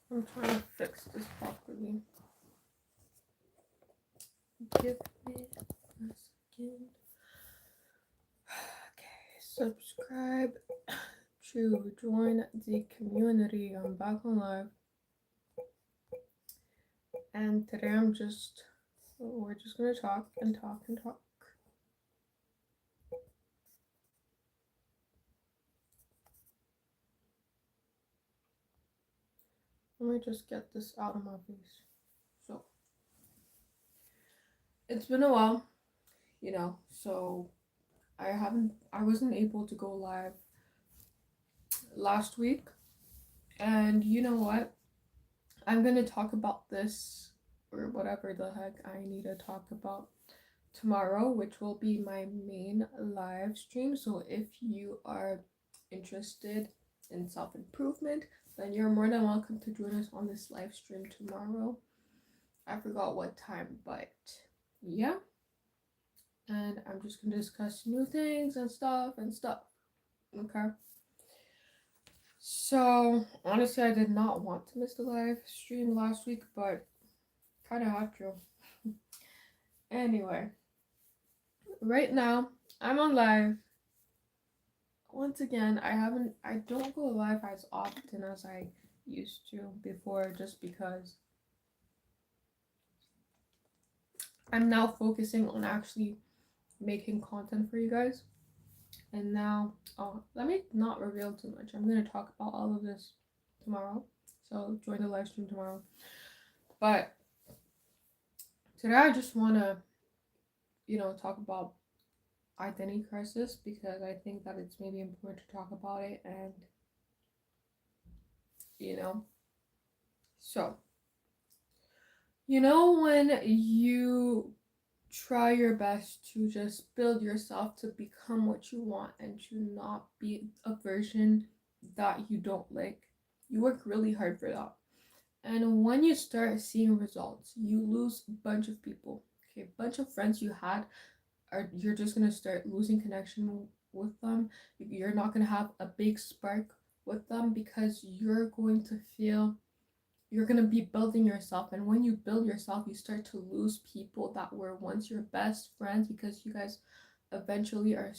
I'm trying to fix this properly. Give me a second. Okay, subscribe to join the community. I'm back on live, and today we're just gonna talk and talk and talk. Let me just get this out of my face. So, it's been a while, so I wasn't able to go live last week. And you know what? I'm gonna talk about this or whatever the heck I need to talk about tomorrow, which will be my main live stream. So if you are interested in self improvement, then you're more than welcome to join us on this live stream tomorrow. I forgot what time, but yeah. And I'm just gonna discuss new things and stuff. Okay. So honestly, I did not want to miss the live stream last week, but kind of had to. Anyway, right now I'm on live. Once again, I don't go live as often as I used to before, just because I'm now focusing on actually making content for you guys. And now, let me not reveal too much. I'm gonna talk about all of this tomorrow, so join the live stream tomorrow. But today I just wanna, talk about identity crisis, because I think that it's maybe important to talk about it. And you know so when you try your best to just build yourself to become what you want and to not be a version that you don't like, you work really hard for that. And when you start seeing results, you lose a bunch of people. Okay, a bunch of friends you had, you're just gonna start losing connection with them. You're not gonna have a big spark with them, because you're gonna be building yourself. And when you build yourself, you start to lose people that were once your best friends, because you guys eventually are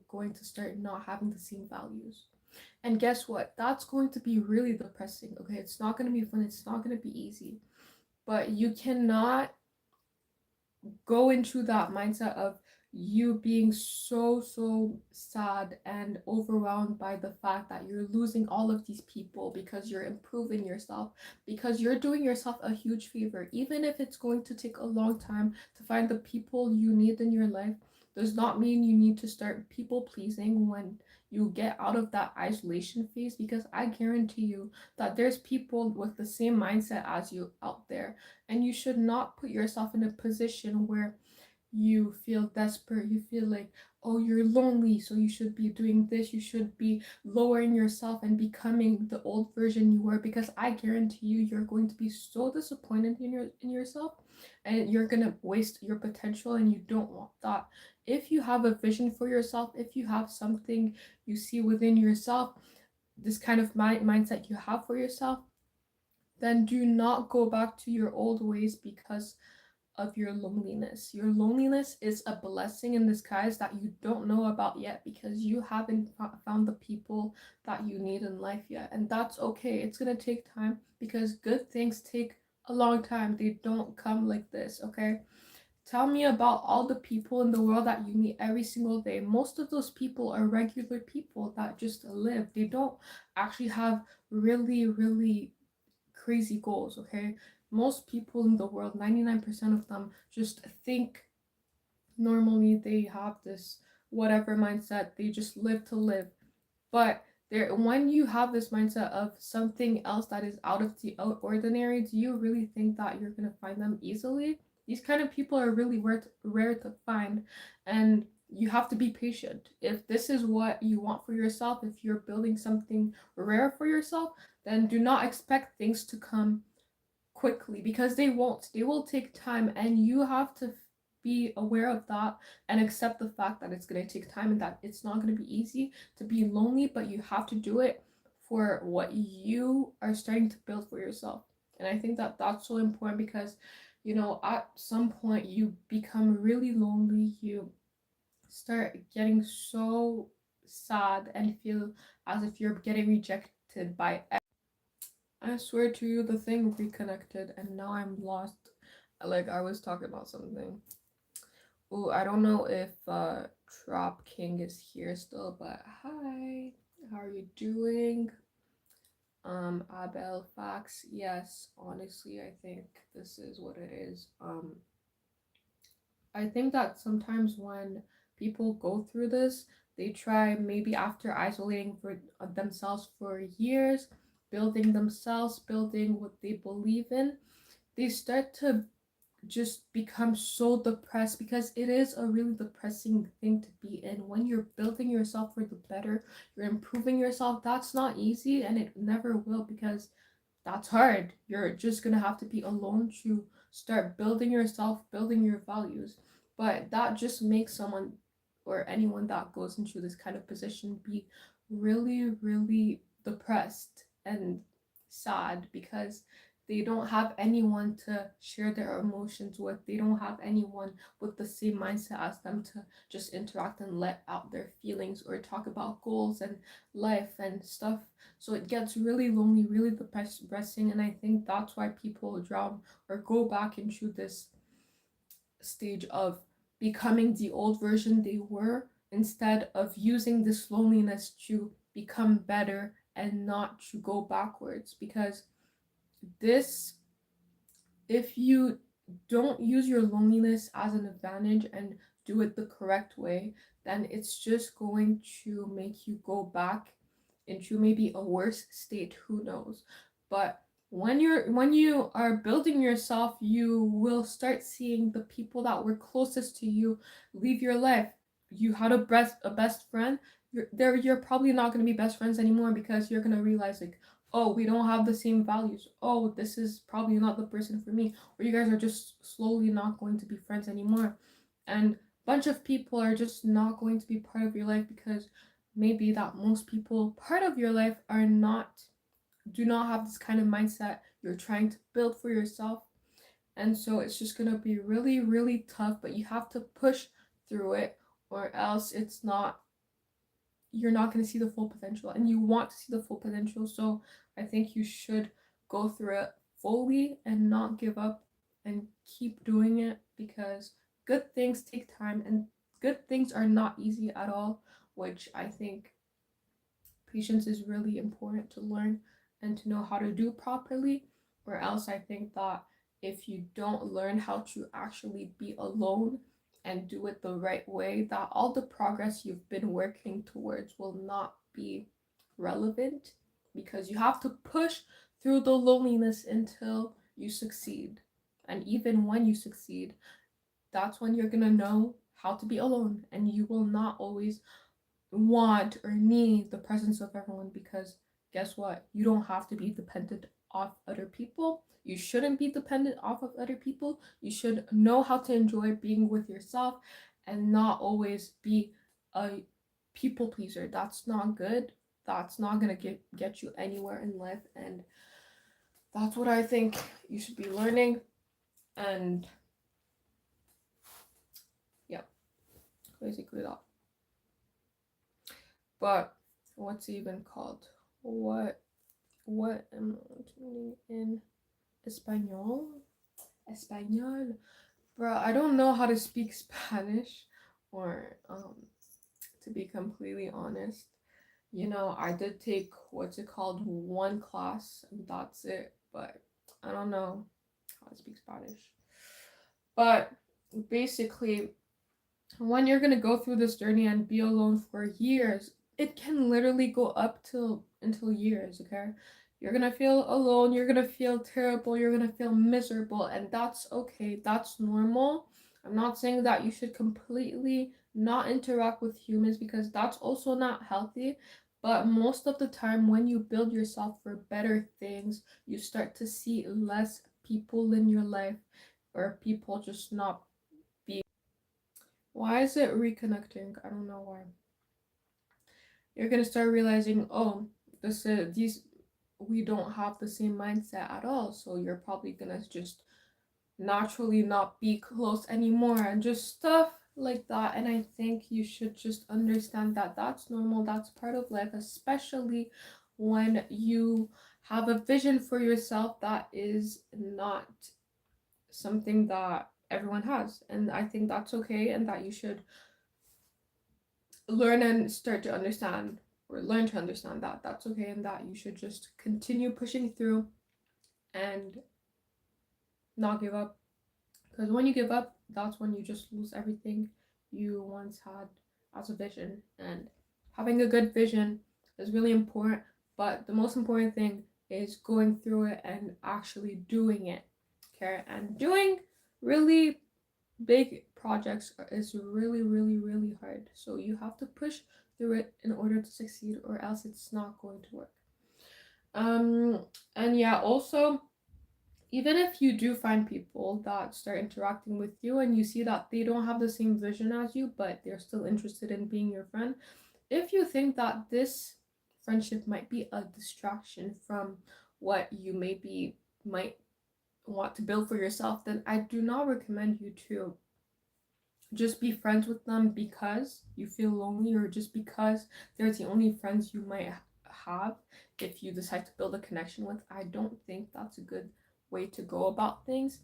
going to start not having the same values. And guess what? That's going to be really depressing. Okay, it's not going to be fun, it's not going to be easy. But you cannot go into that mindset of you being so sad and overwhelmed by the fact that you're losing all of these people, because you're improving yourself, because you're doing yourself a huge favor. Even if it's going to take a long time to find the people you need in your life, does not mean you need to start people pleasing when you get out of that isolation phase, because I guarantee you that there's people with the same mindset as you out there. And you should not put yourself in a position where you feel desperate, you feel like, oh, you're lonely, so you should be doing this, you should be lowering yourself and becoming the old version you were, because I guarantee you you're going to be so disappointed in yourself, and you're going to waste your potential, and you don't want that. If you have a vision for yourself, if you have something you see within yourself, this kind of mindset you have for yourself, then do not go back to your old ways because of your loneliness. Your loneliness is a blessing in disguise that you don't know about yet, because you haven't found the people that you need in life yet. And that's okay. It's going to take time, because good things take a long time. They don't come like this, okay? Tell me about all the people in the world that you meet every single day. Most of those people are regular people that just live. They don't actually have really crazy goals, okay? Most people in the world, 99% of them, just think normally. They have this whatever mindset, they just live to live. But when you have this mindset of something else that is out of the ordinary, do you really think that you're going to find them easily? These kind of people are really rare to find, and you have to be patient. If this is what you want for yourself, if you're building something rare for yourself, then do not expect things to come quickly, because they won't. They will take time, and you have to be aware of that and accept the fact that it's going to take time and that it's not going to be easy to be lonely, but you have to do it for what you are starting to build for yourself. And I think that that's so important because, you know, at some point you become really lonely, you start getting so sad and feel as if you're getting rejected by. I swear to you, the thing reconnected and now I'm lost. Like I was talking about something. Oh, I don't know if Trop King is here still, but hi. How are you doing? Abel Fax. Yes, honestly, I think this is what it is. I think that sometimes when people go through this, they try maybe after isolating for themselves for years, building themselves, building what they believe in, they start to just become so depressed because it is a really depressing thing to be in when you're building yourself for the better, you're improving yourself. That's not easy and it never will because that's hard. You're just gonna have to be alone to start building yourself, building your values. But that just makes someone or anyone that goes into this kind of position be really, really depressed and sad because they don't have anyone to share their emotions with. They don't have anyone with the same mindset as them to just interact and let out their feelings or talk about goals and life and stuff. So it gets really lonely, really depressing, and I think that's why people drown or go back into this stage of becoming the old version they were instead of using this loneliness to become better and not to go backwards. Because this, if you don't use your loneliness as an advantage and do it the correct way, then it's just going to make you go back into maybe a worse state, who knows. But when you are building yourself, you will start seeing the people that were closest to you leave your life. You had a best friend, you're probably not going to be best friends anymore because you're going to realize like, oh, we don't have the same values. Oh, this is probably not the person for me. Or you guys are just slowly not going to be friends anymore. And a bunch of people are just not going to be part of your life because maybe that most people part of your life are not do not have this kind of mindset you're trying to build for yourself. And so it's just going to be really, really tough, but you have to push through it or else it's not you're not going to see the full potential and you want to see the full potential. So I think you should go through it fully and not give up and keep doing it because good things take time and good things are not easy at all, which I think patience is really important to learn and to know how to do properly. Or else I think that if you don't learn how to actually be alone and do it the right way, that all the progress you've been working towards will not be relevant because you have to push through the loneliness until you succeed. And even when you succeed, that's when you're gonna know how to be alone and you will not always want or need the presence of everyone because guess what? You don't have to be dependent off other people. You shouldn't be dependent off of other people. You should know how to enjoy being with yourself and not always be a people pleaser. That's not good. That's not going to get you anywhere in life and that's what I think you should be learning and yeah, basically that. But what's it even called? What am I tuning in? Espanol? Espanol? Bro, I don't know how to speak Spanish or to be completely honest. You know, I did take what's it called one class and that's it, but I don't know how to speak Spanish. But basically, when you're gonna go through this journey and be alone for years, it can literally go up till until years, okay? You're gonna feel alone, you're gonna feel terrible, you're gonna feel miserable, and that's okay, that's normal. I'm not saying that you should completely not interact with humans because that's also not healthy. But most of the time, when you build yourself for better things, you start to see less people in your life or people just not being. Why is it reconnecting? I don't know why. You're gonna start realizing, oh, these we don't have the same mindset at all, so you're probably gonna just naturally not be close anymore and just stuff like that. And I think you should just understand that that's normal, that's part of life, especially when you have a vision for yourself that is not something that everyone has. And I think that's okay, and that you should learn and start to understand, or learn to understand that that's okay, and that you should just continue pushing through and not give up. Because when you give up, that's when you just lose everything you once had as a vision. And having a good vision is really important, but the most important thing is going through it and actually doing it. Okay, and doing really big projects is really, really, really hard. So you have to push through it in order to succeed, or else it's not going to work. Um, and yeah, also, even if you do find people that start interacting with you and you see that they don't have the same vision as you, but they're still interested in being your friend, if you think that this friendship might be a distraction from what you maybe might want to build for yourself, then I do not recommend you to just be friends with them because you feel lonely, or just because they're the only friends you might have if you decide to build a connection with. I don't think that's a good way to go about things.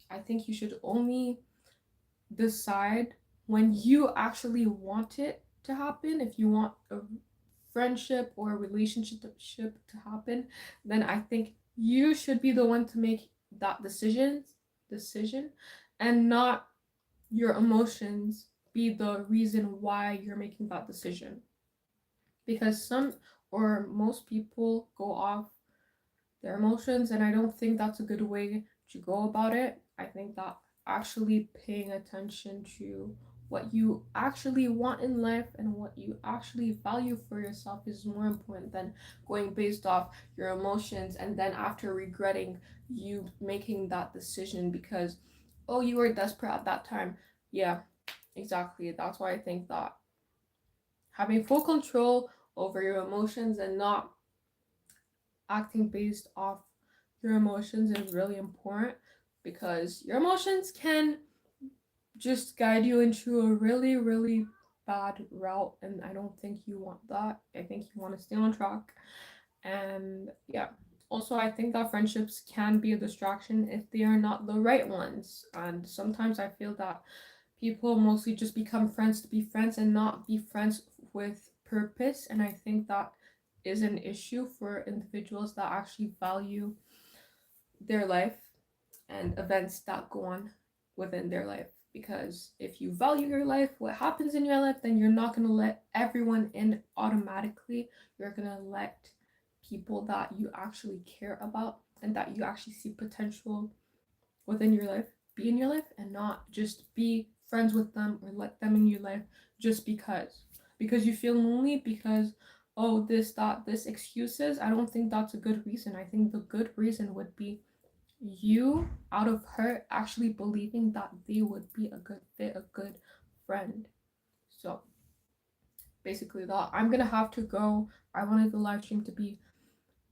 I think you should only decide when you actually want it to happen. If you want a friendship or a relationship to happen, then I think you should be the one to make that decision, and not your emotions be the reason why you're making that decision. Because some or most people go off their emotions, and I don't think that's a good way to go about it. I think that actually paying attention to what you actually want in life and what you actually value for yourself is more important than going based off your emotions, and then after regretting you making that decision because, oh, you were desperate at that time. Yeah, exactly. That's why I think that having full control over your emotions and not acting based off your emotions is really important, because your emotions can just guide you into a really, really bad route, and I don't think you want that. I think you want to stay on track. And yeah, also I think that friendships can be a distraction if they are not the right ones, and sometimes I feel that people mostly just become friends to be friends and not be friends with purpose. And I think that is an issue for individuals that actually value their life and events that go on within their life. Because if you value your life, what happens in your life, then you're not going to let everyone in automatically. You're going to let people that you actually care about and that you actually see potential within your life be in your life, and not just be friends with them or let them in your life just because you feel lonely, because, oh, this, that, this excuses. I don't think that's a good reason. I think the good reason would be you, out of her, actually believing that they would be a good fit, a good friend. So basically that. I'm gonna have to go. I wanted the live stream to be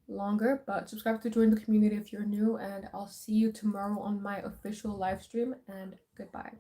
longer, but subscribe to join the community if you're new, and I'll see you tomorrow on my official live stream, and goodbye.